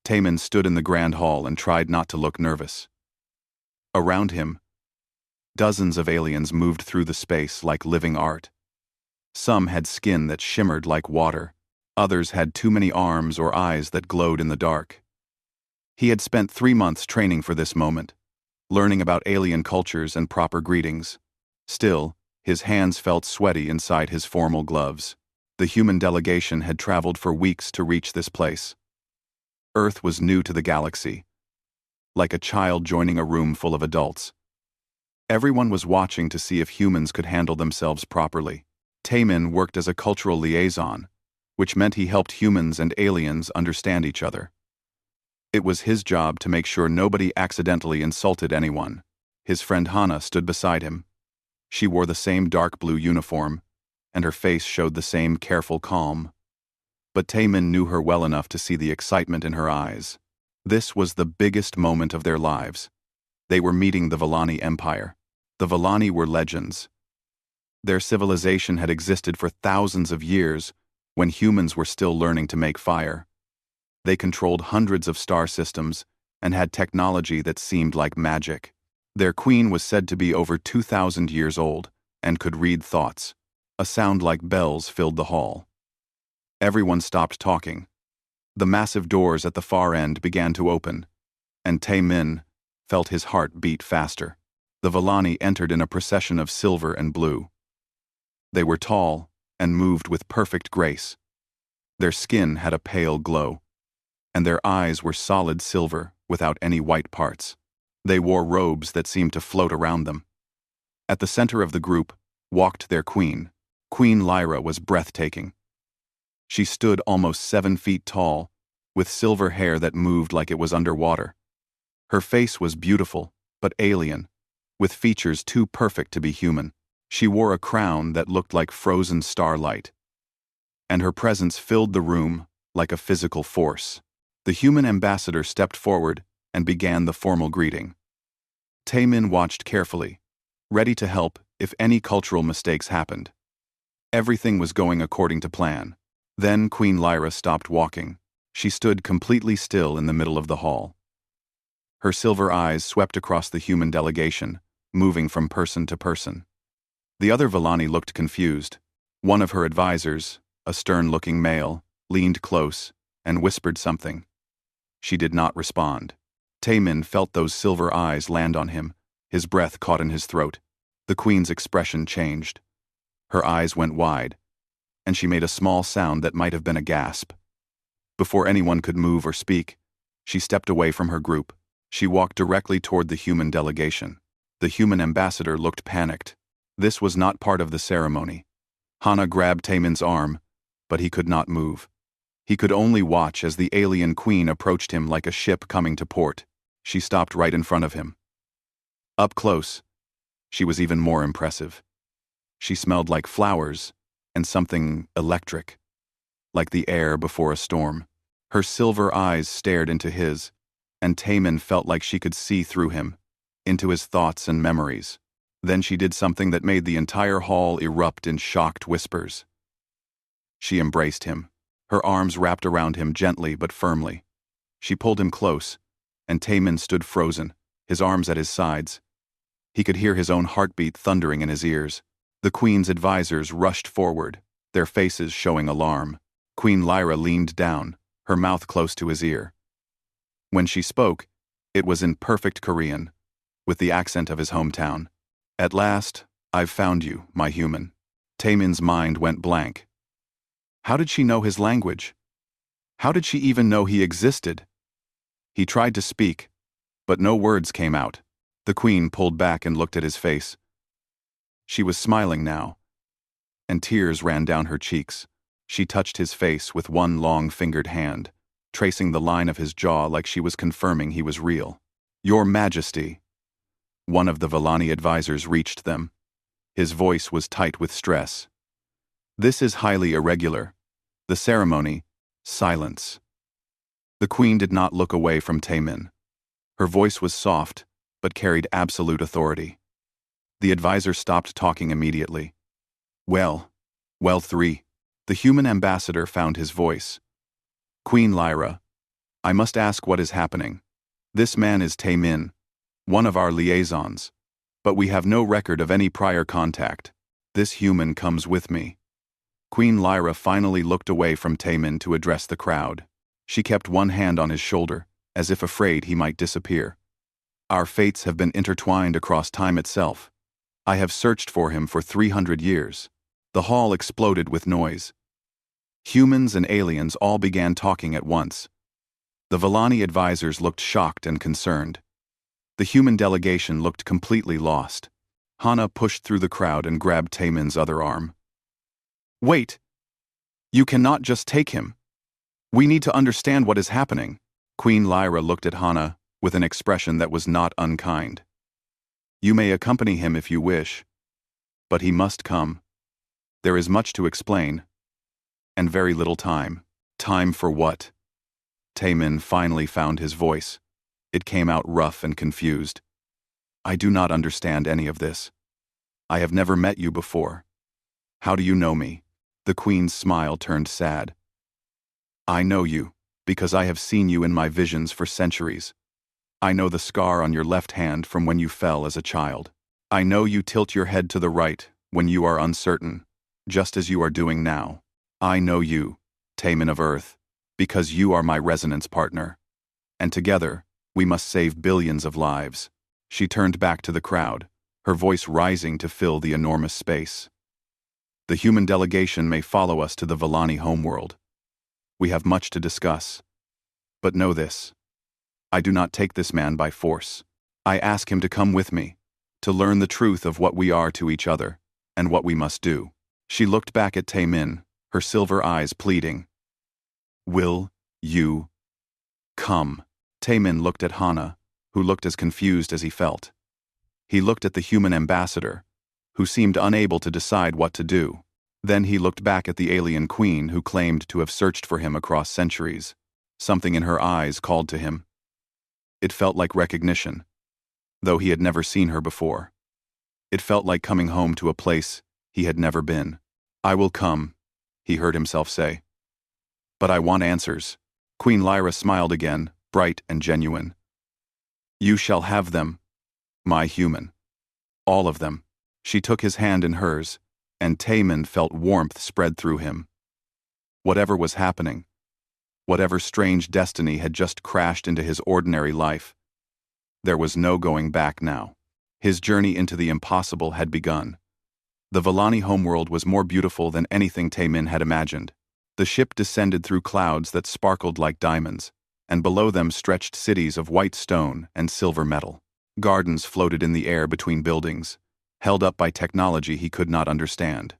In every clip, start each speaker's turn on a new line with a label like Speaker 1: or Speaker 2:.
Speaker 1: Taman stood in the grand hall and tried not to look nervous. Around him, dozens of aliens moved through the space like living art. Some had skin that shimmered like water. Others had too many arms or eyes that glowed in the dark. He had spent 3 months training for this moment, learning about alien cultures and proper greetings. Still, his hands felt sweaty inside his formal gloves. The human delegation had traveled for weeks to reach this place. Earth was new to the galaxy, like a child joining a room full of adults. Everyone was watching to see if humans could handle themselves properly. Taman worked as a cultural liaison, which meant he helped humans and aliens understand each other. It was his job to make sure nobody accidentally insulted anyone. His friend Hana stood beside him. She wore the same dark blue uniform, and her face showed the same careful calm. But Taman knew her well enough to see the excitement in her eyes. This was the biggest moment of their lives. They were meeting the Villani Empire. The Villani were legends. Their civilization had existed for thousands of years when humans were still learning to make fire. They controlled hundreds of star systems and had technology that seemed like magic. Their queen was said to be over 2,000 years old and could read thoughts. A sound like bells filled the hall. Everyone stopped talking. The massive doors at the far end began to open, and Tae-min felt his heart beat faster. The Villani entered in a procession of silver and blue. They were tall and moved with perfect grace. Their skin had a pale glow, and their eyes were solid silver without any white parts. They wore robes that seemed to float around them. At the center of the group walked their queen. Queen Lyra was breathtaking. She stood almost 7 feet tall, with silver hair that moved like it was underwater. Her face was beautiful, but alien, with features too perfect to be human. She wore a crown that looked like frozen starlight, and her presence filled the room like a physical force. The human ambassador stepped forward and began the formal greeting. Tae-min watched carefully, ready to help if any cultural mistakes happened. Everything was going according to plan. Then Queen Lyra stopped walking. She stood completely still in the middle of the hall. Her silver eyes swept across the human delegation, moving from person to person. The other Villani looked confused. One of her advisors, a stern-looking male, leaned close and whispered something. She did not respond. Tae-min felt those silver eyes land on him. His breath caught in his throat. The queen's expression changed. Her eyes went wide, and she made a small sound that might have been a gasp. Before anyone could move or speak, she stepped away from her group. She walked directly toward the human delegation. The human ambassador looked panicked. This was not part of the ceremony. Hana grabbed Tae-min's arm, but he could not move. He could only watch as the alien queen approached him like a ship coming to port. She stopped right in front of him. Up close, she was even more impressive. She smelled like flowers and something electric, like the air before a storm. Her silver eyes stared into his, and Tae-min felt like she could see through him, into his thoughts and memories. Then she did something that made the entire hall erupt in shocked whispers. She embraced him, her arms wrapped around him gently but firmly. She pulled him close, and Tae-min stood frozen, his arms at his sides. He could hear his own heartbeat thundering in his ears. The queen's advisors rushed forward, their faces showing alarm. Queen Lyra leaned down, her mouth close to his ear. When she spoke, it was in perfect Korean, with the accent of his hometown. "At last, I've found you, my human." Tae-min's mind went blank. How did she know his language? How did she even know he existed? He tried to speak, but no words came out. The queen pulled back and looked at his face. She was smiling now, and tears ran down her cheeks. She touched his face with one long-fingered hand, tracing the line of his jaw like she was confirming he was real. "Your Majesty." One of the Villani advisors reached them. His voice was tight with stress. "This is highly irregular. The ceremony, silence." The queen did not look away from Tae-min. Her voice was soft, but carried absolute authority. The advisor stopped talking immediately. Well, 3. The human ambassador found his voice. "Queen Lyra, I must ask what is happening. This man is Tae-min, one of our liaisons, but we have no record of any prior contact. This human comes with me. Queen Lyra finally looked away from Tae-min to address the crowd. She kept one hand on his shoulder, as if afraid he might disappear. Our fates have been intertwined across time itself. I have searched for him for 300 years. The hall exploded with noise. Humans and aliens all began talking at once. The Villani advisors looked shocked and concerned. The human delegation looked completely lost. Hana pushed through the crowd and grabbed Taemin's other arm. Wait! You cannot just take him. We need to understand what is happening. Queen Lyra looked at Hana with an expression that was not unkind. You may accompany him if you wish, but he must come. There is much to explain, and very little time. Time for what? Tae-min finally found his voice. It came out rough and confused. I do not understand any of this. I have never met you before. How do you know me? The queen's smile turned sad. I know you, because I have seen you in my visions for centuries. I know the scar on your left hand from when you fell as a child. I know you tilt your head to the right when you are uncertain, just as you are doing now. I know you, Tae-min of Earth, because you are my resonance partner. And together, we must save billions of lives. She turned back to the crowd, her voice rising to fill the enormous space. The human delegation may follow us to the Villani homeworld. We have much to discuss. But know this. I do not take this man by force. I ask him to come with me, to learn the truth of what we are to each other, and what we must do. She looked back at Tae-min, her silver eyes pleading. Will you come? Tae-min looked at Hana, who looked as confused as he felt. He looked at the human ambassador, who seemed unable to decide what to do. Then he looked back at the alien queen who claimed to have searched for him across centuries. Something in her eyes called to him. It felt like recognition, though he had never seen her before. It felt like coming home to a place he had never been. I will come, he heard himself say. But I want answers. Queen Lyra smiled again, bright and genuine. You shall have them, my human. All of them. She took his hand in hers, and Tae-min felt warmth spread through him. Whatever was happening, whatever strange destiny had just crashed into his ordinary life, there was no going back now. His journey into the impossible had begun. The Villani homeworld was more beautiful than anything Tae-min had imagined. The ship descended through clouds that sparkled like diamonds, and below them stretched cities of white stone and silver metal. Gardens floated in the air between buildings, held up by technology he could not understand.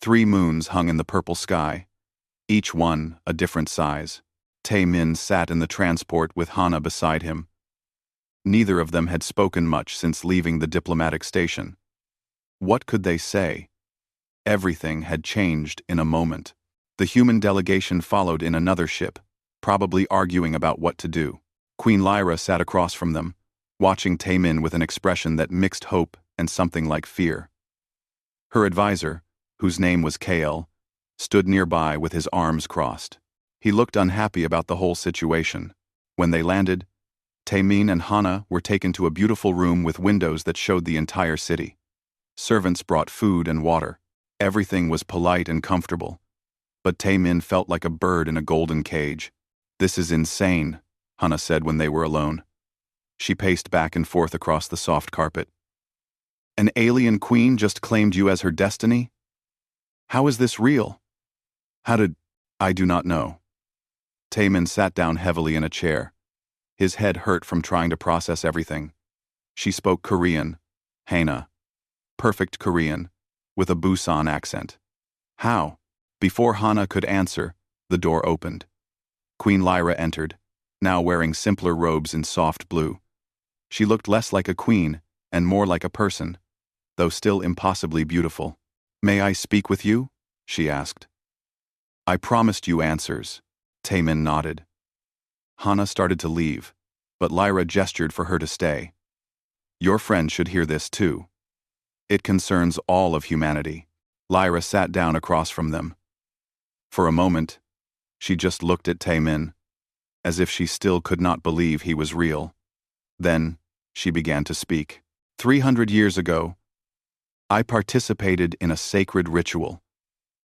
Speaker 1: 3 moons hung in the purple sky, each one a different size. Tae-min sat in the transport with Hana beside him. Neither of them had spoken much since leaving the diplomatic station. What could they say? Everything had changed in a moment. The human delegation followed in another ship, probably arguing about what to do. Queen Lyra sat across from them, watching Tae-min with an expression that mixed hope and something like fear. Her advisor, whose name was Kael, stood nearby with his arms crossed. He looked unhappy about the whole situation. When they landed, Tae-min and Hana were taken to a beautiful room with windows that showed the entire city. Servants brought food and water. Everything was polite and comfortable. But Tae-min felt like a bird in a golden cage. This is insane, Hana said when they were alone. She paced back and forth across the soft carpet. An alien queen just claimed you as her destiny? How is this real? How did... I do not know. Tae-min sat down heavily in a chair. His head hurt from trying to process everything. She spoke Korean, Hana. Perfect Korean, with a Busan accent. How? Before Hana could answer, the door opened. Queen Lyra entered, now wearing simpler robes in soft blue. She looked less like a queen and more like a person, though still impossibly beautiful. May I speak with you? She asked. I promised you answers. Tae-min nodded. Hana started to leave, but Lyra gestured for her to stay. Your friend should hear this too. It concerns all of humanity. Lyra sat down across from them. For a moment, she just looked at Tae-min. as if she still could not believe he was real. Then, she began to speak. 300 years ago, I participated in a sacred ritual.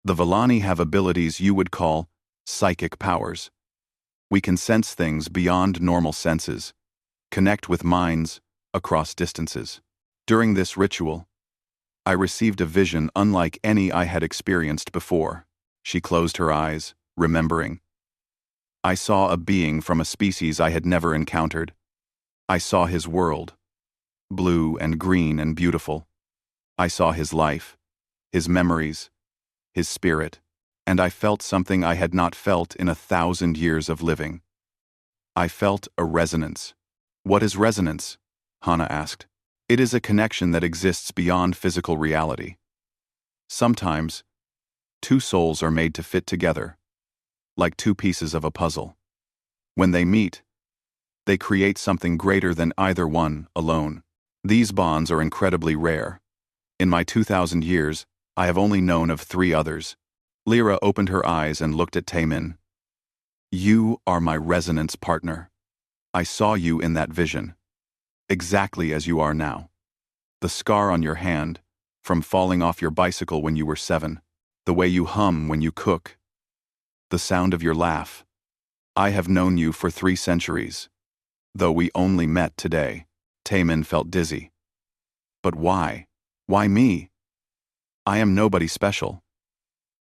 Speaker 1: The Villani have abilities you would call psychic powers. We can sense things beyond normal senses, connect with minds across distances. During this ritual, I received a vision unlike any I had experienced before. She closed her eyes, remembering. I saw a being from a species I had never encountered. I saw his world, blue and green and beautiful. I saw his life, his memories, his spirit, and I felt something I had not felt in 1,000 years of living. I felt a resonance. What is resonance? Hana asked. It is a connection that exists beyond physical reality. Sometimes, two souls are made to fit together, like two pieces of a puzzle. When they meet, they create something greater than either one alone. These bonds are incredibly rare. In my 2,000 years, I have only known of 3 others. Lyra opened her eyes and looked at Taemin. You are my resonance partner. I saw you in that vision, exactly as you are now. The scar on your hand, from falling off your bicycle when you were 7, the way you hum when you cook, the sound of your laugh. I have known you for 3 centuries. Though we only met today. Taemin felt dizzy. But why? Why me? I am nobody special.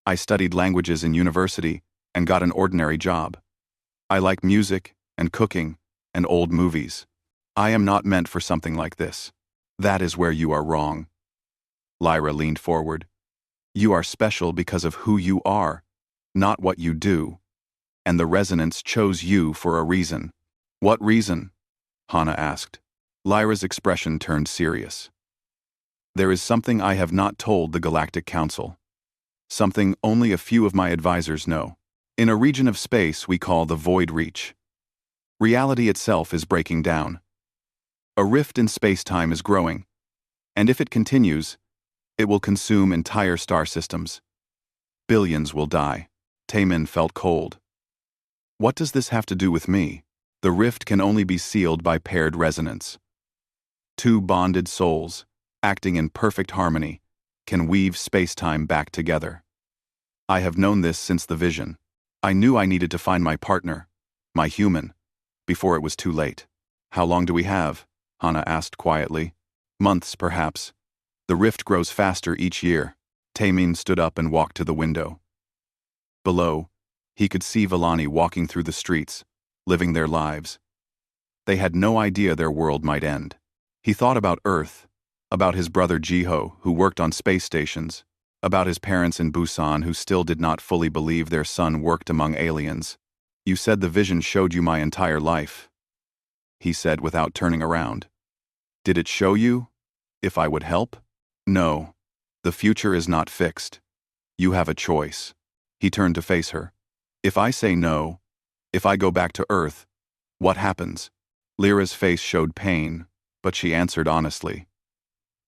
Speaker 1: I studied languages in university and got an ordinary job. I like music and cooking and old movies. I am not meant for something like this. That is where you are wrong. Lyra leaned forward. You are special because of who you are, not what you do. And the resonance chose you for a reason. What reason? Hana asked. Lyra's expression turned serious. There is something I have not told the Galactic Council. Something only a few of my advisors know. In a region of space we call the Void Reach. Reality itself is breaking down. A rift in space-time is growing, and if it continues, it will consume entire star systems. Billions will die. Taemin felt cold. What does this have to do with me? The rift can only be sealed by paired resonance. 2 bonded souls, acting in perfect harmony, can weave space-time back together. I have known this since the vision. I knew I needed to find my partner, my human, before it was too late. How long do we have? Hana asked quietly. Months, perhaps. The rift grows faster each year. Taemin stood up and walked to the window. Below, he could see Villani walking through the streets, living their lives. They had no idea their world might end. He thought about Earth, about his brother Jiho, who worked on space stations, about his parents in Busan who still did not fully believe their son worked among aliens. You said the vision showed you my entire life, he said without turning around. Did it show you if I would help? No. The future is not fixed. You have a choice. He turned to face her. If I say no, if I go back to Earth, what happens? Lyra's face showed pain, but she answered honestly.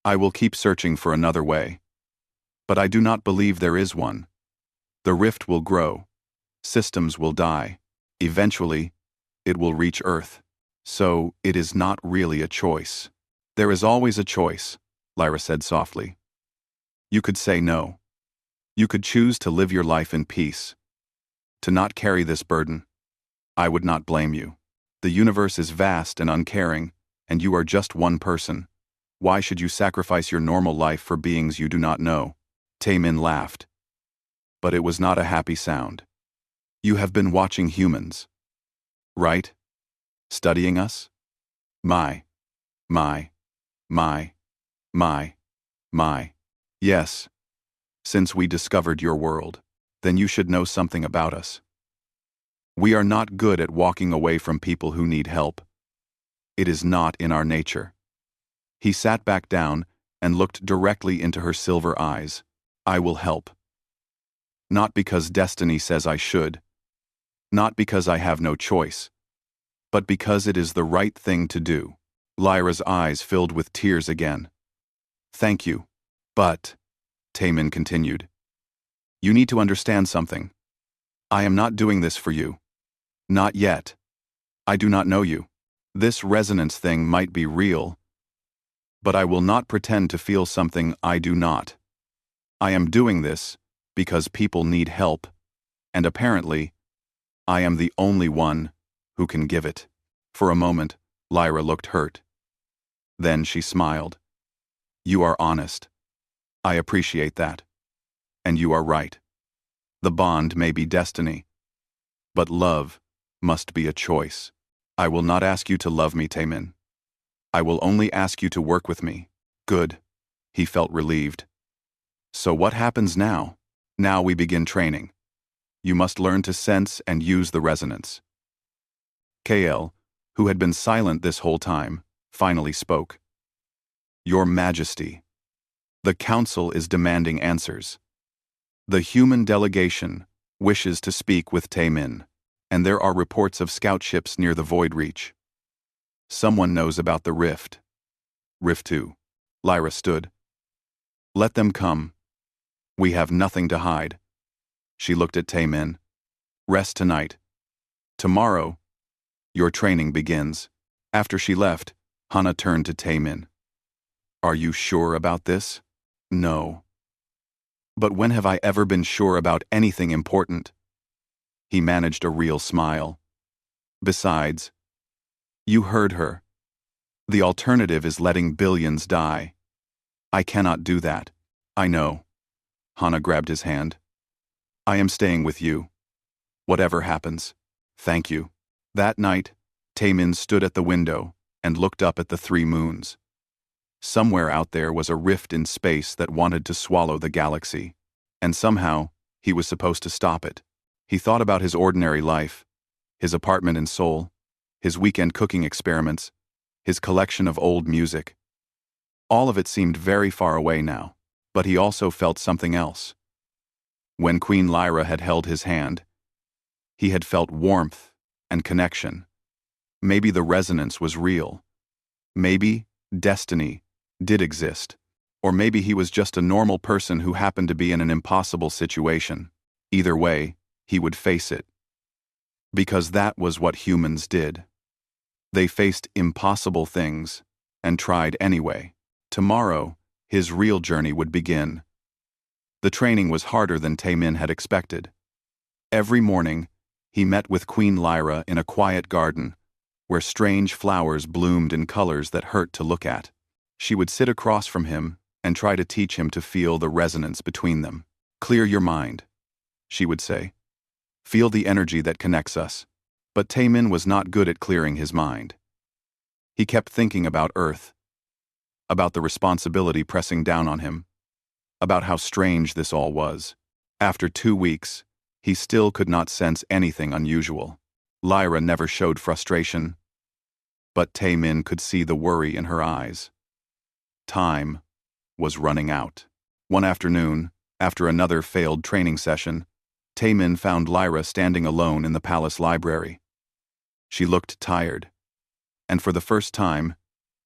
Speaker 1: I will keep searching for another way. But I do not believe there is one. The rift will grow. Systems will die. Eventually, it will reach Earth. So, it is not really a choice. There is always a choice, Lyra said softly. You could say no. You could choose to live your life in peace. To not carry this burden. I would not blame you. The universe is vast and uncaring, and you are just one person. Why should you sacrifice your normal life for beings you do not know? Taemin laughed. But it was not a happy sound. You have been watching humans. Right? Studying us? My. Yes. Since we discovered your world, then you should know something about us. We are not good at walking away from people who need help. It is not in our nature. He sat back down and looked directly into her silver eyes. I will help. Not because destiny says I should. Not because I have no choice. But because it is the right thing to do. Lyra's eyes filled with tears again. Thank you. But, Taemin continued, you need to understand something. I am not doing this for you. Not yet. I do not know you. This resonance thing might be real, but I will not pretend to feel something I do not. I am doing this because people need help, and apparently, I am the only one who can give it. For a moment, Lyra looked hurt. Then she smiled. You are honest. I appreciate that. And you are right. The bond may be destiny, but love must be a choice. I will not ask you to love me, Taemin. I will only ask you to work with me. Good. He felt relieved. So what happens now? Now we begin training. You must learn to sense and use the resonance. KL, who had been silent this whole time, finally spoke. Your Majesty, the Council is demanding answers. The human delegation wishes to speak with Taemin, and there are reports of scout ships near the Void Reach. Someone knows about the rift. Rift 2. Lyra stood. Let them come. We have nothing to hide. She looked at Taemin. Rest tonight. Tomorrow, your training begins. After she left, Hana turned to Taemin. Are you sure about this? No. But when have I ever been sure about anything important? He managed a real smile. Besides, you heard her. The alternative is letting billions die. I cannot do that. I know. Hana grabbed his hand. I am staying with you. Whatever happens. Thank you. That night, Taemin stood at the window and looked up at the 3 moons. Somewhere out there was a rift in space that wanted to swallow the galaxy, and somehow he was supposed to stop it. He thought about his ordinary life, his apartment in Seoul, his weekend cooking experiments, his collection of old music. All of it seemed very far away now, but he also felt something else. When Queen Lyra had held his hand, he had felt warmth and connection. Maybe the resonance was real. Maybe destiny did exist. Or maybe he was just a normal person who happened to be in an impossible situation. Either way, he would face it. Because that was what humans did. They faced impossible things and tried anyway. Tomorrow, his real journey would begin. The training was harder than Taemin had expected. Every morning, he met with Queen Lyra in a quiet garden, where strange flowers bloomed in colors that hurt to look at. She would sit across from him and try to teach him to feel the resonance between them. Clear your mind, she would say. Feel the energy that connects us. But Taemin was not good at clearing his mind. He kept thinking about Earth, about the responsibility pressing down on him, about how strange this all was. After 2 weeks, he still could not sense anything unusual. Lyra never showed frustration, but Taemin could see the worry in her eyes. Time was running out. One afternoon, after another failed training session, Taemin found Lyra standing alone in the palace library. She looked tired, and for the first time,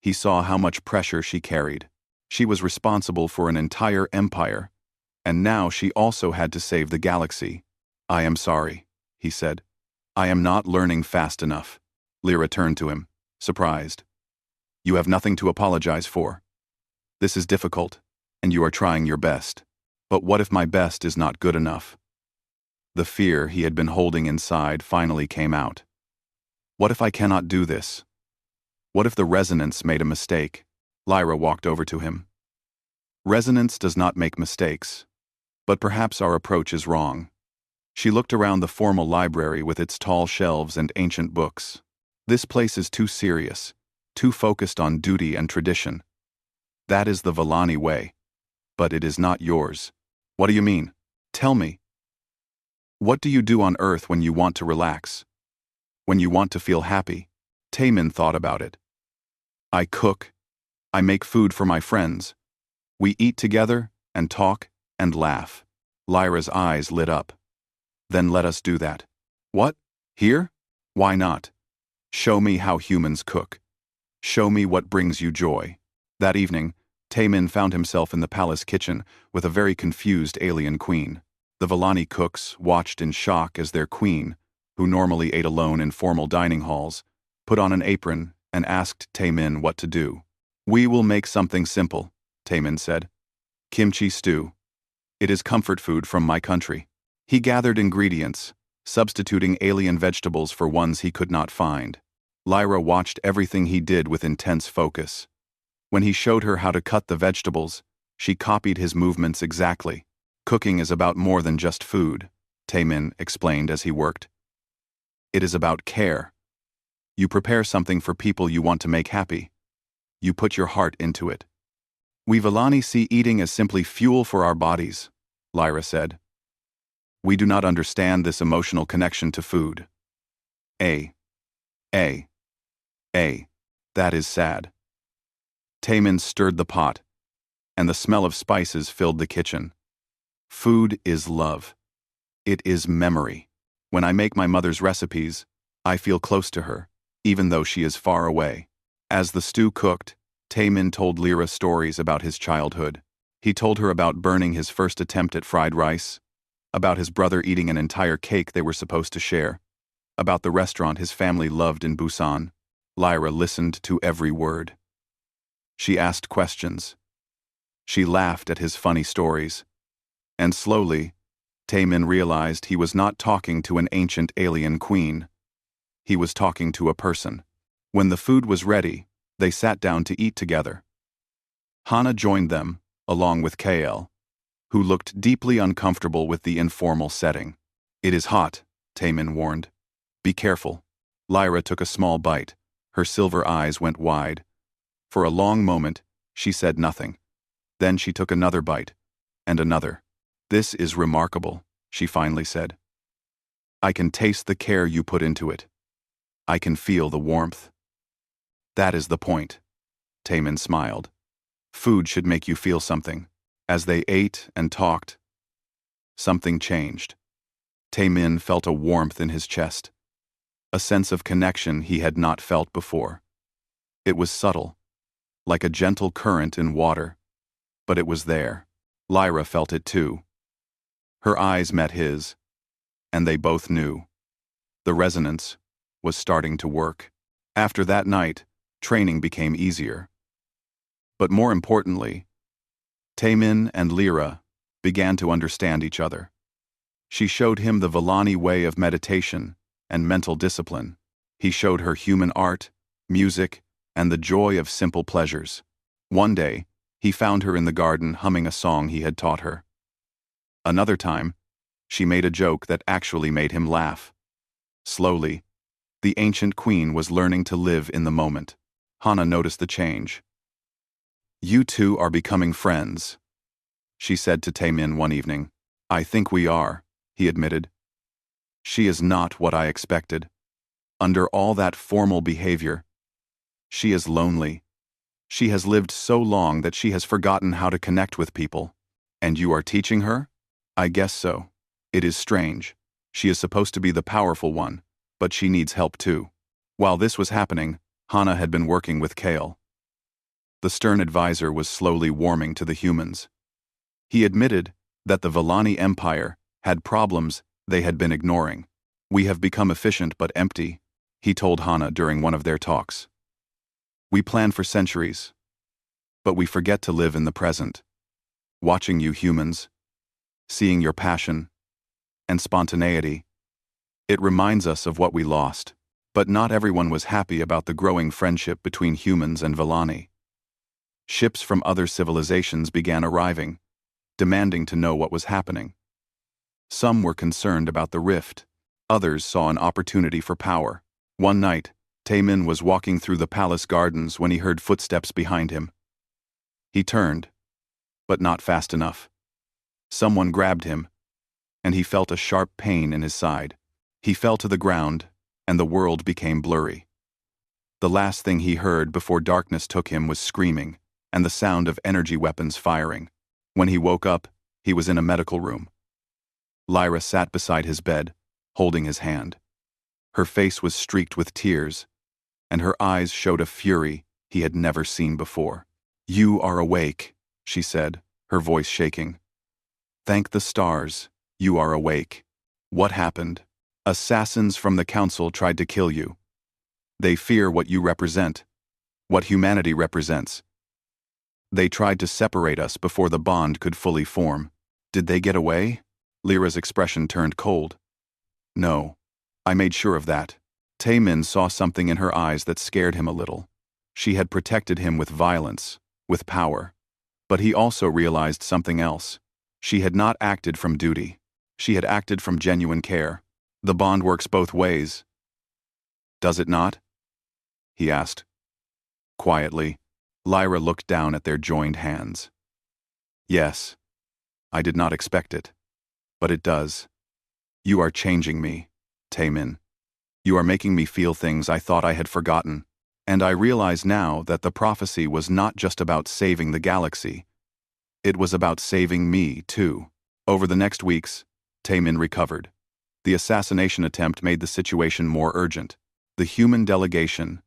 Speaker 1: he saw how much pressure she carried. She was responsible for an entire empire, and now she also had to save the galaxy. I am sorry, he said. I am not learning fast enough. Lyra turned to him, surprised. You have nothing to apologize for. This is difficult, and you are trying your best. But what if my best is not good enough? The fear he had been holding inside finally came out. What if I cannot do this? What if the resonance made a mistake? Lyra walked over to him. Resonance does not make mistakes, but perhaps our approach is wrong. She looked around the formal library with its tall shelves and ancient books. This place is too serious, too focused on duty and tradition. That is the Vellani way, but it is not yours. What do you mean? Tell me. What do you do on Earth when you want to relax? When you want to feel happy? Taemin thought about it. I cook. I make food for my friends. We eat together and talk and laugh. Lyra's eyes lit up. Then let us do that. What? Here? Why not? Show me how humans cook. Show me what brings you joy. That evening, Taemin found himself in the palace kitchen with a very confused alien queen. The Vellani cooks watched in shock as their queen, who normally ate alone in formal dining halls, put on an apron, and asked Taemin what to do. "We will make something simple," Taemin said. "Kimchi stew. It is comfort food from my country." He gathered ingredients, substituting alien vegetables for ones he could not find. Lyra watched everything he did with intense focus. When he showed her how to cut the vegetables, she copied his movements exactly. "Cooking is about more than just food," Taemin explained as he worked. "It is about care. You prepare something for people you want to make happy. You put your heart into it." "We Villani see eating as simply fuel for our bodies," Lyra said. "We do not understand this emotional connection to food." A. That is sad." Taemin stirred the pot, and the smell of spices filled the kitchen. "Food is love. It is memory. When I make my mother's recipes, I feel close to her, even though she is far away." As the stew cooked, Taemin told Lyra stories about his childhood. He told her about burning his first attempt at fried rice, about his brother eating an entire cake they were supposed to share, about the restaurant his family loved in Busan. Lyra listened to every word. She asked questions. She laughed at his funny stories. And slowly, Taemin realized he was not talking to an ancient alien queen. He was talking to a person. When the food was ready, they sat down to eat together. Hana joined them, along with Kael, who looked deeply uncomfortable with the informal setting. "It is hot," Taemin warned. "Be careful." Lyra took a small bite. Her silver eyes went wide. For a long moment, she said nothing. Then she took another bite, and another. "This is remarkable," she finally said. "I can taste the care you put into it. I can feel the warmth." "That is the point," Taemin smiled. "Food should make you feel something." As they ate and talked, something changed. Taemin felt a warmth in his chest, a sense of connection he had not felt before. It was subtle, like a gentle current in water, but it was there. Lyra felt it too. Her eyes met his, and they both knew. The resonance was starting to work. After that night, training became easier. But more importantly, Taemin and Lyra began to understand each other. She showed him the Villani way of meditation and mental discipline. He showed her human art, music, and the joy of simple pleasures. One day, he found her in the garden humming a song he had taught her. Another time, she made a joke that actually made him laugh. Slowly, the ancient queen was learning to live in the moment. Hana noticed the change. "You two are becoming friends," she said to Taemin one evening. "I think we are," he admitted. "She is not what I expected. Under all that formal behavior, she is lonely. She has lived so long that she has forgotten how to connect with people." "And you are teaching her?" "I guess so. It is strange. She is supposed to be the powerful one, but she needs help too." While this was happening, Hana had been working with Kael. The stern advisor was slowly warming to the humans. He admitted that the Villani Empire had problems they had been ignoring. "We have become efficient but empty," he told Hana during one of their talks. "We plan for centuries, but we forget to live in the present. Watching you humans, seeing your passion and spontaneity, it reminds us of what we lost." But not everyone was happy about the growing friendship between humans and Villani. Ships from other civilizations began arriving, demanding to know what was happening. Some were concerned about the rift. Others saw an opportunity for power. One night, Taemin was walking through the palace gardens when he heard footsteps behind him. He turned, but not fast enough. Someone grabbed him, and he felt a sharp pain in his side. He fell to the ground, and the world became blurry. The last thing he heard before darkness took him was screaming, and the sound of energy weapons firing. When he woke up, he was in a medical room. Lyra sat beside his bed, holding his hand. Her face was streaked with tears, and her eyes showed a fury he had never seen before. "You are awake," she said, her voice shaking. "Thank the stars, you are awake. What happened?" "Assassins from the council tried to kill you. They fear what you represent, what humanity represents. They tried to separate us before the bond could fully form. Did they get away? Lyra's expression turned cold. No. I made sure of that. Taemin saw something in her eyes that scared him a little. She had protected him with violence, with power. But he also realized something else. She had not acted from duty. She had acted from genuine care. The bond works both ways. Does it not? He asked. Quietly, Lyra looked down at their joined hands. Yes. I did not expect it. But it does. You are changing me, Taemin. You are making me feel things I thought I had forgotten. And I realize now that the prophecy was not just about saving the galaxy. It was about saving me, too. Over the next weeks, Taemin recovered. The assassination attempt made the situation more urgent. The human delegation,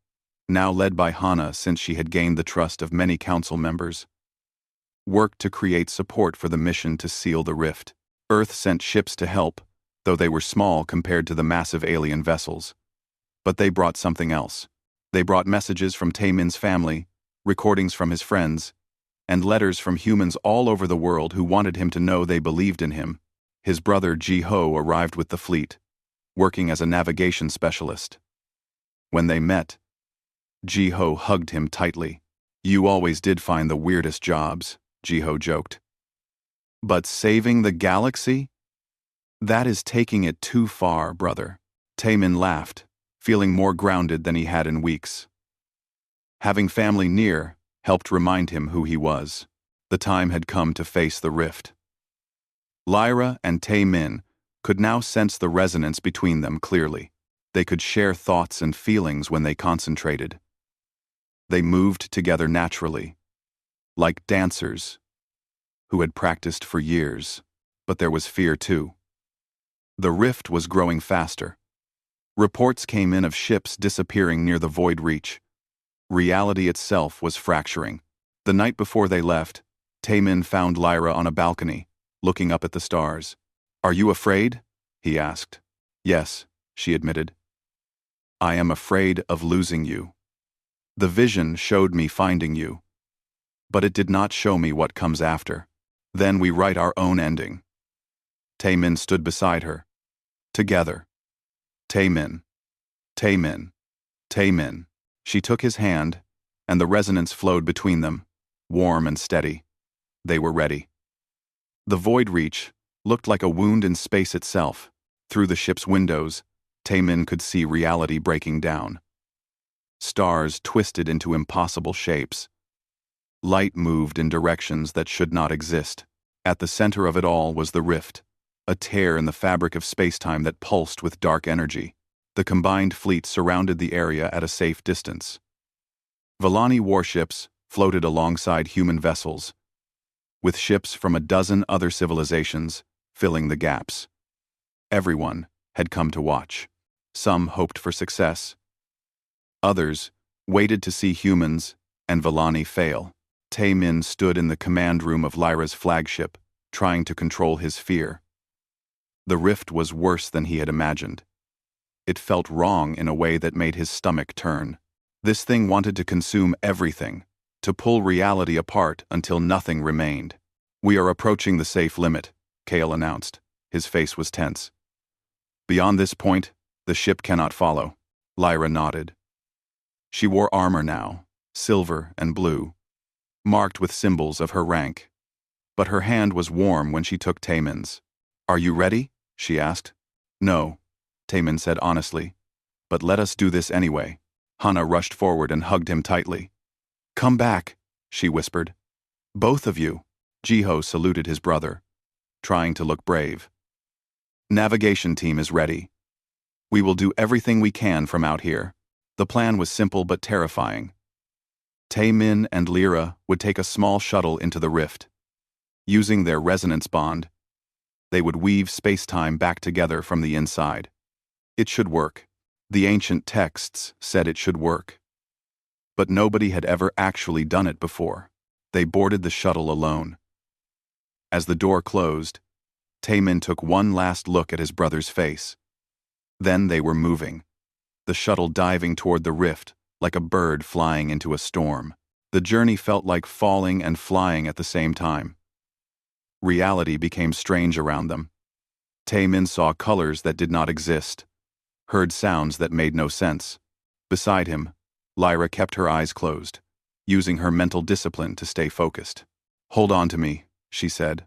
Speaker 1: now led by Hana since she had gained the trust of many council members, worked to create support for the mission to seal the rift. Earth sent ships to help, though they were small compared to the massive alien vessels. But they brought something else. They brought messages from Taemin's family, recordings from his friends, and letters from humans all over the world who wanted him to know they believed in him. His brother Ji-ho arrived with the fleet, working as a navigation specialist. When they met, Ji-ho hugged him tightly. You always did find the weirdest jobs, Ji-ho joked. But saving the galaxy? That is taking it too far, brother. Taemin laughed, feeling more grounded than he had in weeks. Having family near helped remind him who he was. The time had come to face the rift. Lyra and Taemin could now sense the resonance between them clearly. They could share thoughts and feelings when they concentrated. They moved together naturally, like dancers who had practiced for years, but there was fear too. The rift was growing faster. Reports came in of ships disappearing near the Void Reach. Reality itself was fracturing. The night before they left, Taemin found Lyra on a balcony, looking up at the stars. Are you afraid? He asked. Yes, she admitted. I am afraid of losing you. The vision showed me finding you, but it did not show me what comes after. Then we write our own ending. Taemin stood beside her. Together. Taemin. Taemin. Taemin. She took his hand, and the resonance flowed between them, warm and steady. They were ready. The Void Reach looked like a wound in space itself. Through the ship's windows, Taemin could see reality breaking down. Stars twisted into impossible shapes. Light moved in directions that should not exist. At the center of it all was the rift, a tear in the fabric of spacetime that pulsed with dark energy. The combined fleet surrounded the area at a safe distance. Vellani warships floated alongside human vessels, with ships from a dozen other civilizations filling the gaps. Everyone had come to watch. Some hoped for success. Others waited to see humans and Vellani fail. Taemin stood in the command room of Lyra's flagship, trying to control his fear. The rift was worse than he had imagined. It felt wrong in a way that made his stomach turn. This thing wanted to consume everything, to pull reality apart until nothing remained. We are approaching the safe limit, Kale announced. His face was tense. Beyond this point, the ship cannot follow. Lyra nodded. She wore armor now, silver and blue, marked with symbols of her rank. But her hand was warm when she took Taemin's. Are you ready? She asked. No, Taemin said honestly. But let us do this anyway. Hana rushed forward and hugged him tightly. Come back, she whispered. Both of you. Ji-ho saluted his brother, trying to look brave. Navigation team is ready. We will do everything we can from out here. The plan was simple but terrifying. Taemin and Lyra would take a small shuttle into the rift. Using their resonance bond, they would weave space-time back together from the inside. It should work. The ancient texts said it should work. But nobody had ever actually done it before. They boarded the shuttle alone. As the door closed, Taemin took one last look at his brother's face. Then they were moving. the shuttle diving toward the rift like a bird flying into a storm. The journey felt like falling and flying at the same time. Reality became strange around them. Taemin saw colors that did not exist, heard sounds that made no sense. Beside him, Lyra kept her eyes closed, using her mental discipline to stay focused. "Hold on to me," she said.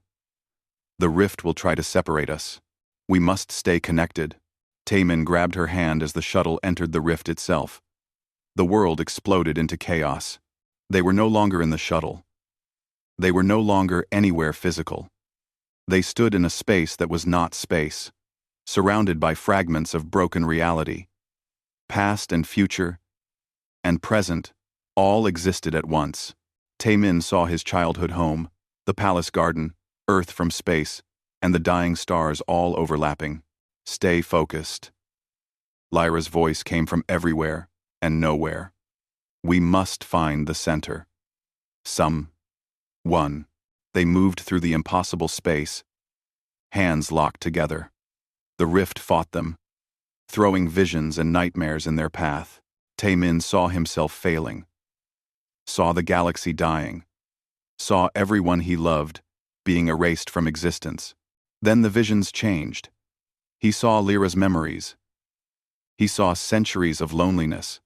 Speaker 1: "The rift will try to separate us. We must stay connected." Taemin grabbed her hand as the shuttle entered the rift itself. The world exploded into chaos. They were no longer in the shuttle. They were no longer anywhere physical. They stood in a space that was not space, surrounded by fragments of broken reality. Past and future and present all existed at once. Taemin saw his childhood home, the palace garden, Earth from space, and the dying stars all overlapping. "Stay focused." Lyra's voice came from everywhere and nowhere. "We must find the center." One. They moved through the impossible space, hands locked together. The rift fought them, throwing visions and nightmares in their path. Taemin saw himself failing, saw the galaxy dying, saw everyone he loved being erased from existence. Then the visions changed. He saw Lyra's memories. He saw centuries of loneliness,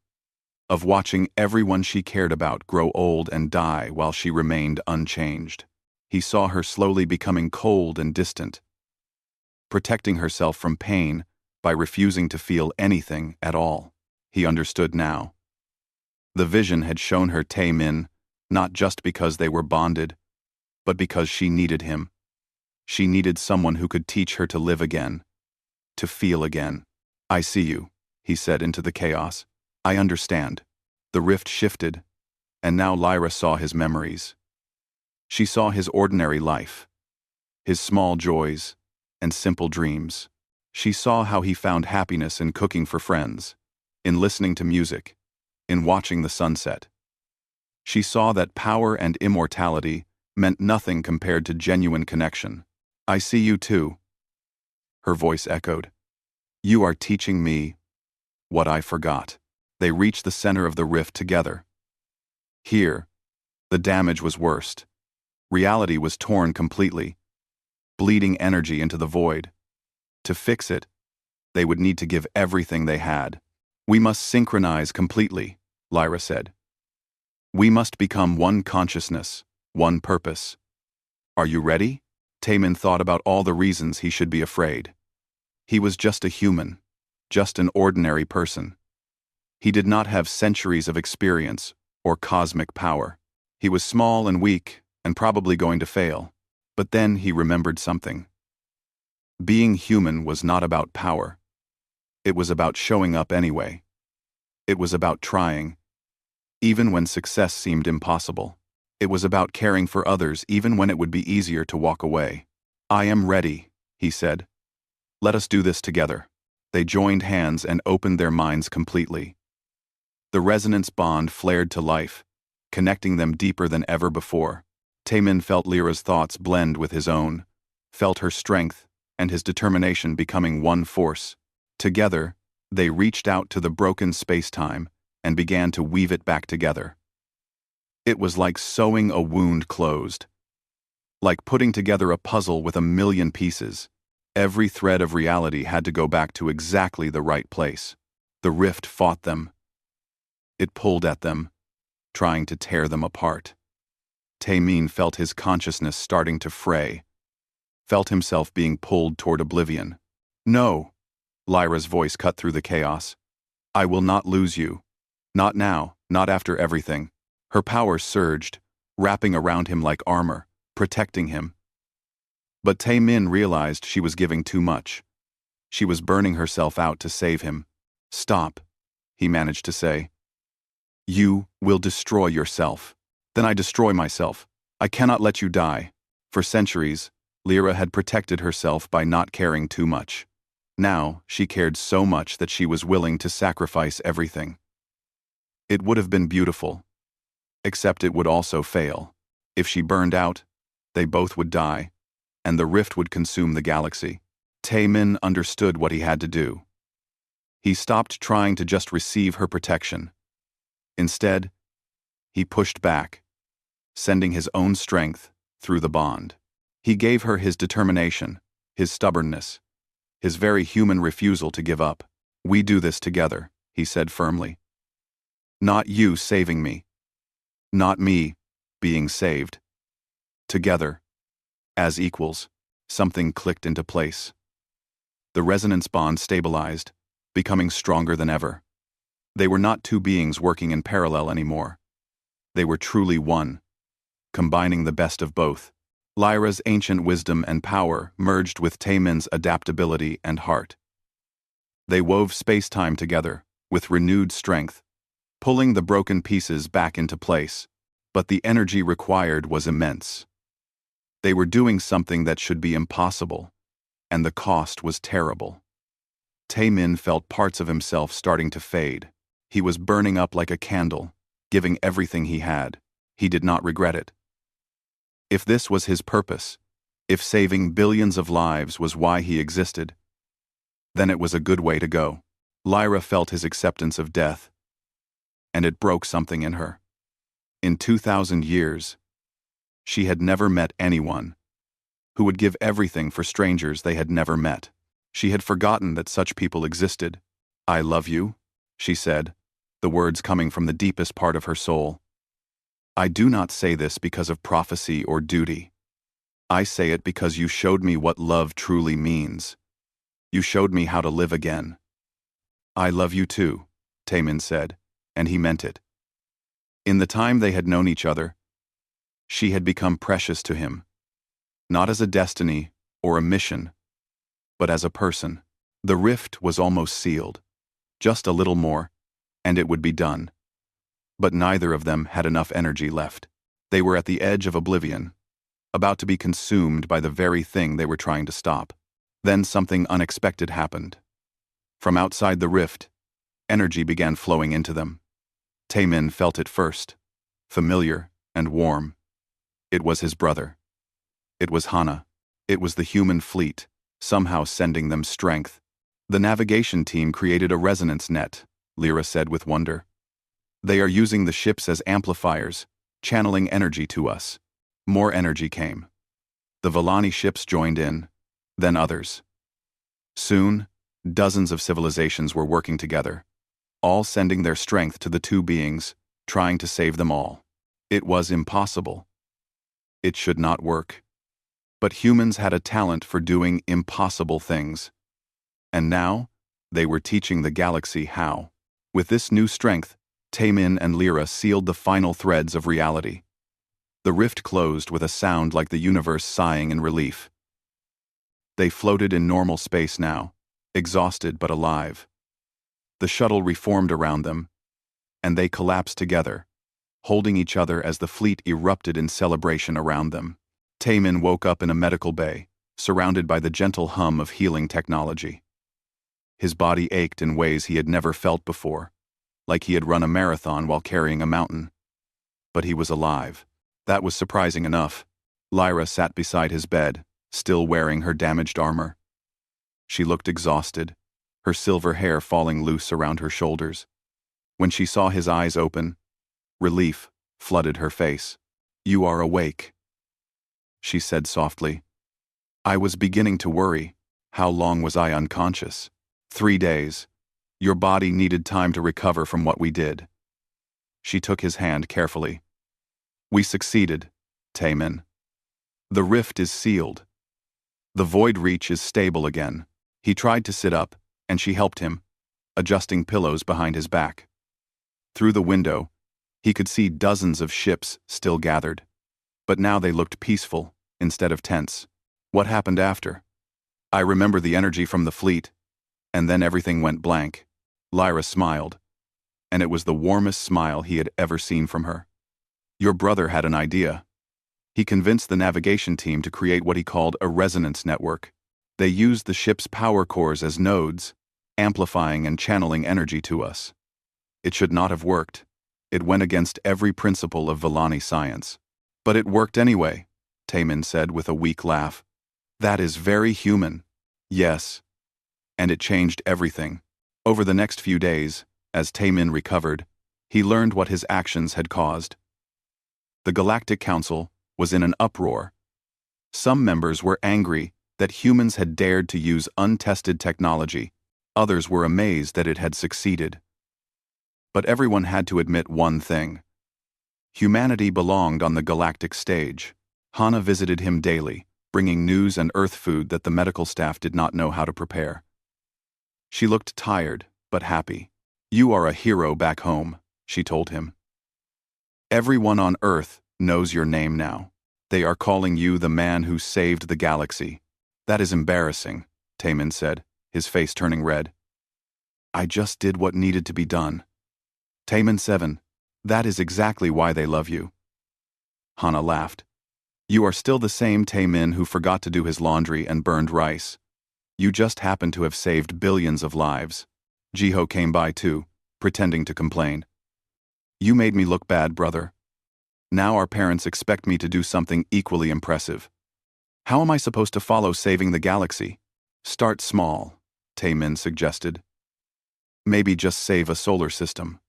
Speaker 1: of watching everyone she cared about grow old and die while she remained unchanged. He saw her slowly becoming cold and distant, protecting herself from pain by refusing to feel anything at all. He understood now. The vision had shown her Taemin, not just because they were bonded, but because she needed him. She needed someone who could teach her to live again, to feel again. "I see you," he said into the chaos. "I understand." The rift shifted, and now Lyra saw his memories. She saw his ordinary life, his small joys and simple dreams. She saw how he found happiness in cooking for friends, in listening to music, in watching the sunset. She saw that power and immortality meant nothing compared to genuine connection. "I see you too," her voice echoed. "You are teaching me what I forgot." They reached the center of the rift together. Here, the damage was worst. Reality was torn completely, bleeding energy into the void. To fix it, they would need to give everything they had. "We must synchronize completely," Lyra said. "We must become one consciousness, one purpose." "Are you ready?" Taemin thought about all the reasons he should be afraid. He was just a human, just an ordinary person. He did not have centuries of experience or cosmic power. He was small and weak and probably going to fail. But then he remembered something. Being human was not about power. It was about showing up anyway. It was about trying, even when success seemed impossible. It was about caring for others even when it would be easier to walk away. "I am ready," he said. "Let us do this together." They joined hands and opened their minds completely. The resonance bond flared to life, connecting them deeper than ever before. Taemin felt Lyra's thoughts blend with his own, felt her strength and his determination becoming one force. Together, they reached out to the broken space-time and began to weave it back together. It was like sewing a wound closed, like putting together a puzzle with a million pieces. Every thread of reality had to go back to exactly the right place. The rift fought them. It pulled at them, trying to tear them apart. Taemin felt his consciousness starting to fray, felt himself being pulled toward oblivion. "No," Lyra's voice cut through the chaos. "I will not lose you. Not now, not after everything." Her power surged, wrapping around him like armor, protecting him. But Taemin realized she was giving too much. She was burning herself out to save him. "Stop," he managed to say. "You will destroy yourself. Then I destroy myself. I cannot let you die." For centuries, Lyra had protected herself by not caring too much. Now, she cared so much that she was willing to sacrifice everything. It would have been beautiful. Except it would also fail. If she burned out, they both would die, and the rift would consume the galaxy. Taemin understood what he had to do. He stopped trying to just receive her protection. Instead, he pushed back, sending his own strength through the bond. He gave her his determination, his stubbornness, his very human refusal to give up. "We do this together," he said firmly. "Not you saving me. Not me being saved. Together, as equals." Something clicked into place. The resonance bond stabilized, becoming stronger than ever. They were not two beings working in parallel anymore. They were truly one, combining the best of both. Lyra's ancient wisdom and power merged with Taemin's adaptability and heart. They wove space-time together, with renewed strength, pulling the broken pieces back into place, but the energy required was immense. They were doing something that should be impossible, and the cost was terrible. Taemin felt parts of himself starting to fade. He was burning up like a candle, giving everything he had. He did not regret it. If this was his purpose, if saving billions of lives was why he existed, then it was a good way to go. Lyra felt his acceptance of death, and it broke something in her. In 2,000 years, she had never met anyone who would give everything for strangers they had never met. She had forgotten that such people existed. "I love you," she said, the words coming from the deepest part of her soul. "I do not say this because of prophecy or duty. I say it because you showed me what love truly means. You showed me how to live again." "I love you too," Taemin said, and he meant it. In the time they had known each other, she had become precious to him, not as a destiny or a mission, but as a person. The rift was almost sealed. Just a little more, and it would be done. But neither of them had enough energy left. They were at the edge of oblivion, about to be consumed by the very thing they were trying to stop. Then something unexpected happened. From outside the rift, energy began flowing into them. Taemin felt it first, familiar and warm. It was his brother. It was Hana. It was the human fleet, somehow sending them strength. "The navigation team created a resonance net," Lyra said with wonder. "They are using the ships as amplifiers, channeling energy to us." More energy came. The Vellani ships joined in, then others. Soon, dozens of civilizations were working together, all sending their strength to the two beings, trying to save them all. It was impossible. It should not work. But humans had a talent for doing impossible things. And now, they were teaching the galaxy how. With this new strength, Taemin and Lyra sealed the final threads of reality. The rift closed with a sound like the universe sighing in relief. They floated in normal space now, exhausted but alive. The shuttle reformed around them, and they collapsed together, holding each other as the fleet erupted in celebration around them. Taemin woke up in a medical bay, surrounded by the gentle hum of healing technology. His body ached in ways he had never felt before, like he had run a marathon while carrying a mountain. But he was alive. That was surprising enough. Lyra sat beside his bed, still wearing her damaged armor. She looked exhausted, her silver hair falling loose around her shoulders. When she saw his eyes open, relief flooded her face. "You are awake," she said softly. "I was beginning to worry. How long was I unconscious?" 3 days. Your body needed time to recover from what we did." She took his hand carefully. "We succeeded, Taemin. The rift is sealed. The void reach is stable again." He tried to sit up, and she helped him, adjusting pillows behind his back. Through the window, he could see dozens of ships still gathered. But now they looked peaceful, instead of tense. "What happened after?" "I remember the energy from the fleet, and then everything went blank." Lyra smiled, and it was the warmest smile he had ever seen from her. "Your brother had an idea. He convinced the navigation team to create what he called a resonance network. They used the ship's power cores as nodes, amplifying and channeling energy to us. It should not have worked. It went against every principle of Vellani science. But it worked anyway," Taemin said with a weak laugh. "That is very human." "Yes. And it changed everything. Over the next few days, as Taemin recovered, he learned what his actions had caused. The Galactic Council was in an uproar. Some members were angry that humans had dared to use untested technology. Others were amazed that it had succeeded. But everyone had to admit one thing. Humanity belonged on the galactic stage. Hana visited him daily, bringing news and Earth food that the medical staff did not know how to prepare. She looked tired, but happy. "You are a hero back home," she told him. "Everyone on Earth knows your name now. They are calling you the man who saved the galaxy." "That is embarrassing," Taemin said, his face turning red. "I just did what needed to be done." "Taemin 7, that is exactly why they love you." Hana laughed. "You are still the same Taemin who forgot to do his laundry and burned rice. You just happen to have saved billions of lives." Jiho came by too, pretending to complain. "You made me look bad, brother. Now our parents expect me to do something equally impressive. How am I supposed to follow saving the galaxy?" "Start small," Taemin suggested. "Maybe just save a solar system."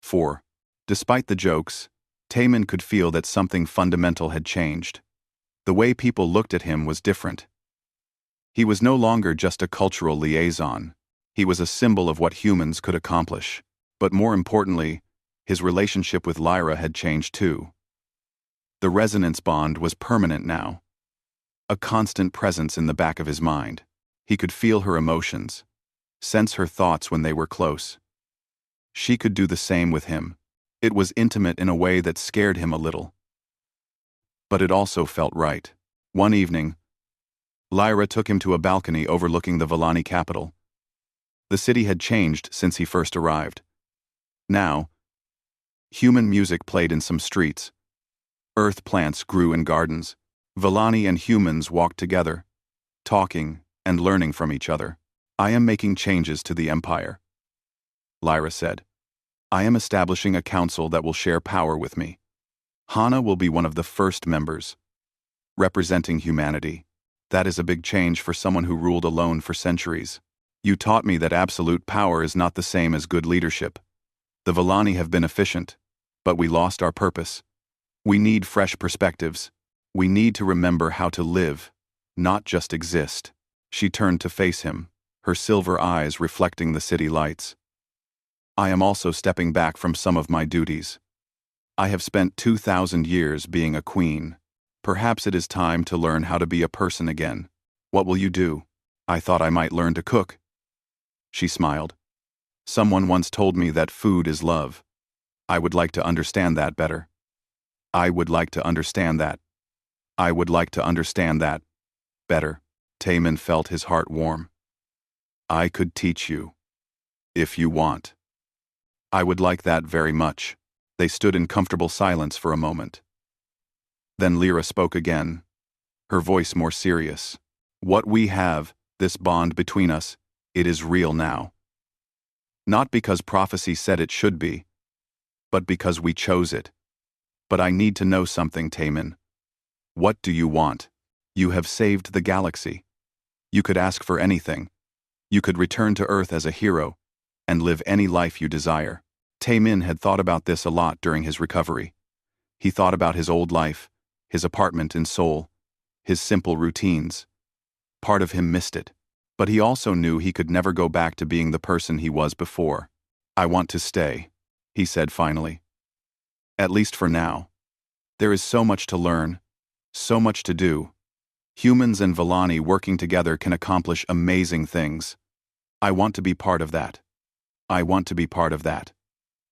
Speaker 1: 4. Despite the jokes, Taemin could feel that something fundamental had changed. The way people looked at him was different. He was no longer just a cultural liaison. He was a symbol of what humans could accomplish. But more importantly, his relationship with Lyra had changed too. The resonance bond was permanent now. A constant presence in the back of his mind. He could feel her emotions, sense her thoughts when they were close. She could do the same with him. It was intimate in a way that scared him a little. But it also felt right. One evening, Lyra took him to a balcony overlooking the Villani capital. The city had changed since he first arrived. Now, human music played in some streets. Earth plants grew in gardens. Villani and humans walked together, talking and learning from each other. "I am making changes to the Empire," Lyra said. "I am establishing a council that will share power with me. Hana will be one of the first members, representing humanity. That is a big change for someone who ruled alone for centuries. You taught me that absolute power is not the same as good leadership. The Villani have been efficient, but we lost our purpose. We need fresh perspectives. We need to remember how to live, not just exist." She turned to face him, her silver eyes reflecting the city lights. "I am also stepping back from some of my duties. I have spent 2,000 years being a queen. Perhaps it is time to learn how to be a person again." "What will you do?" "I thought I might learn to cook." She smiled. "Someone once told me that food is love. I would like to understand that better. I would like to understand that. I would like to understand that better." Taemin felt his heart warm. "I could teach you. If you want. I would like that very much." They stood in comfortable silence for a moment. Then Lyra spoke again, her voice more serious. "What we have, this bond between us, it is real now. Not because prophecy said it should be, but because we chose it. But I need to know something, Taemin. What do you want? You have saved the galaxy. You could ask for anything. You could return to Earth as a hero and live any life you desire." Taemin had thought about this a lot during his recovery. He thought about his old life, his apartment in Seoul, his simple routines. Part of him missed it, but he also knew he could never go back to being the person he was before. "I want to stay," he said finally. "At least for now. There is so much to learn, so much to do. Humans and Villani working together can accomplish amazing things. I want to be part of that. I want to be part of that.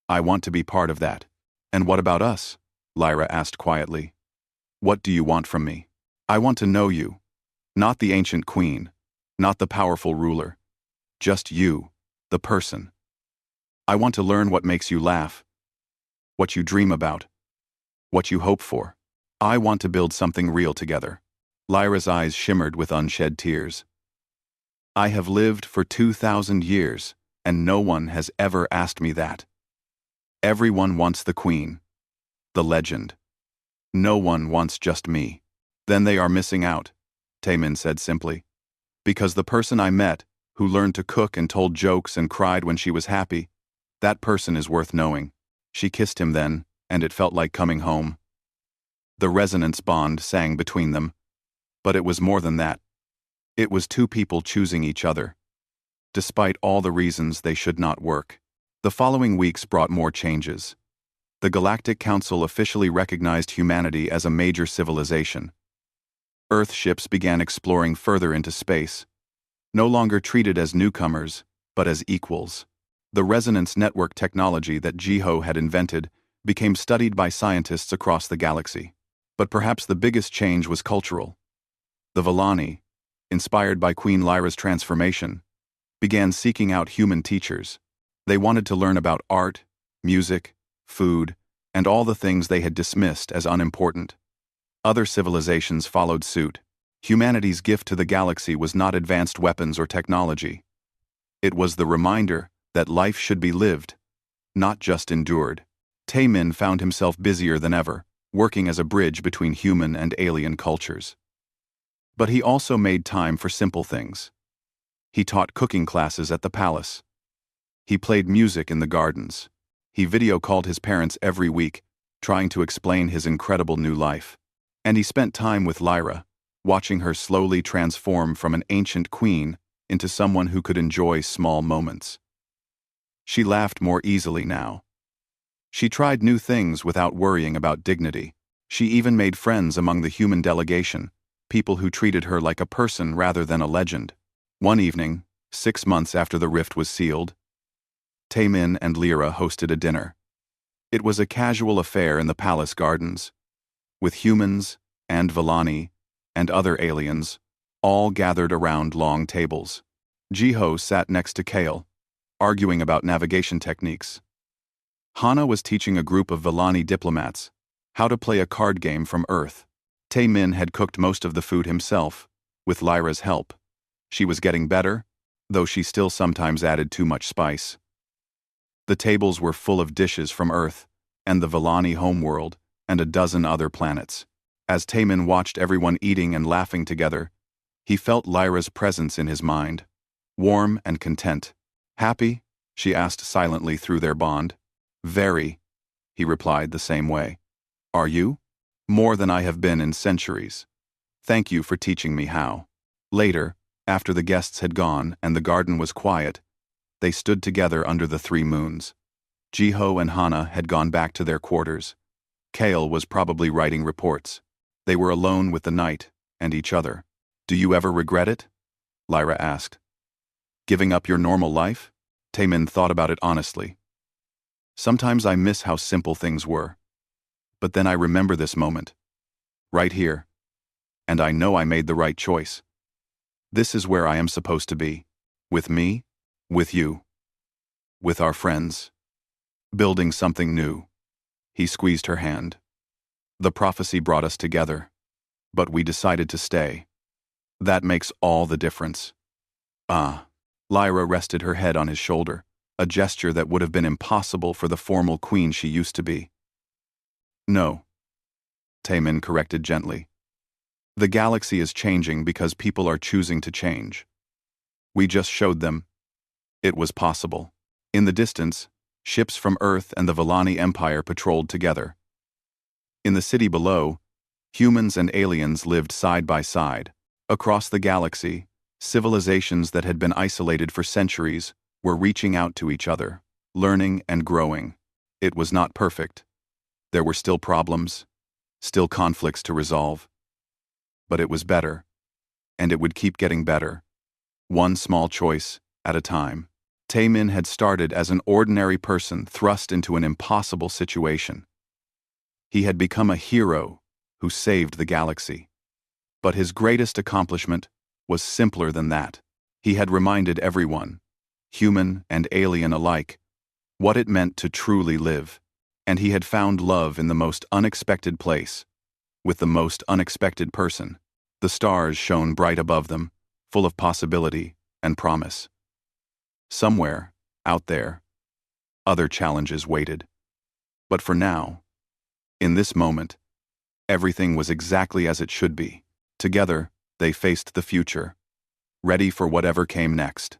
Speaker 1: I want to be part of that." "And what about us?" Lyra asked quietly. "What do you want from me?" "I want to know you. Not the ancient queen, not the powerful ruler. Just you, the person. I want to learn what makes you laugh, what you dream about, what you hope for. I want to build something real together." Lyra's eyes shimmered with unshed tears. "I have lived for 2,000 years, and no one has ever asked me that. Everyone wants the queen, the legend. No one wants just me." "Then they are missing out," Taemin said simply. "Because the person I met, who learned to cook and told jokes and cried when she was happy. That person is worth knowing. She kissed him then, and it felt like coming home. The resonance bond sang between them. But it was more than that. It was two people choosing each other, despite all the reasons they should not work. The following weeks brought more changes. The Galactic Council officially recognized humanity as a major civilization. Earth ships began exploring further into space, no longer treated as newcomers, but as equals. The resonance network technology that Jiho had invented became studied by scientists across the galaxy. But perhaps the biggest change was cultural. The Villani, inspired by Queen Lyra's transformation, began seeking out human teachers. They wanted to learn about art, music, food, and all the things they had dismissed as unimportant. Other civilizations followed suit. Humanity's gift to the galaxy was not advanced weapons or technology. It was the reminder that life should be lived, not just endured. Taemin found himself busier than ever, working as a bridge between human and alien cultures. But he also made time for simple things. He taught cooking classes at the palace. He played music in the gardens. He video-called his parents every week, trying to explain his incredible new life. And he spent time with Lyra, watching her slowly transform from an ancient queen into someone who could enjoy small moments. She laughed more easily now. She tried new things without worrying about dignity. She even made friends among the human delegation, people who treated her like a person rather than a legend. One evening, 6 months after the rift was sealed, Taemin and Lyra hosted a dinner. It was a casual affair in the palace gardens, with humans and Villani and other aliens all gathered around long tables. Jiho sat next to Kale, arguing about navigation techniques. Hana was teaching a group of Villani diplomats how to play a card game from Earth. Taemin had cooked most of the food himself, with Lyra's help. She was getting better, though she still sometimes added too much spice. The tables were full of dishes from Earth and the Villani homeworld and a dozen other planets. As Taemin watched everyone eating and laughing together, he felt Lyra's presence in his mind. Warm and content. "Happy?" she asked silently through their bond. "Very," he replied the same way. "Are you?" "More than I have been in centuries. Thank you for teaching me how." Later, after the guests had gone and the garden was quiet, they stood together under the 3 moons. Jiho and Hana had gone back to their quarters. Kale was probably writing reports. They were alone with the night and each other. "Do you ever regret it?" Lyra asked. "Giving up your normal life?" Taemin thought about it honestly. "Sometimes I miss how simple things were. But then I remember this moment. Right here. And I know I made the right choice. This is where I am supposed to be. With me, with you, with our friends. Building something new." He squeezed her hand. "The prophecy brought us together, but we decided to stay. That makes all the difference." "Ah." Lyra rested her head on his shoulder, a gesture that would have been impossible for the formal queen she used to be. "No," Taemin corrected gently. "The galaxy is changing because people are choosing to change. We just showed them it was possible." In the distance, ships from Earth and the Villani Empire patrolled together. In the city below, humans and aliens lived side by side. Across the galaxy, civilizations that had been isolated for centuries were reaching out to each other, learning and growing. It was not perfect. There were still problems, still conflicts to resolve. But it was better, and it would keep getting better, one small choice at a time. Taemin had started as an ordinary person thrust into an impossible situation. He had become a hero who saved the galaxy. But his greatest accomplishment was simpler than that. He had reminded everyone, human and alien alike, what it meant to truly live. And he had found love in the most unexpected place, with the most unexpected person. The stars shone bright above them, full of possibility and promise. Somewhere, out there, other challenges waited. But for now, in this moment, everything was exactly as it should be. Together, they faced the future, ready for whatever came next.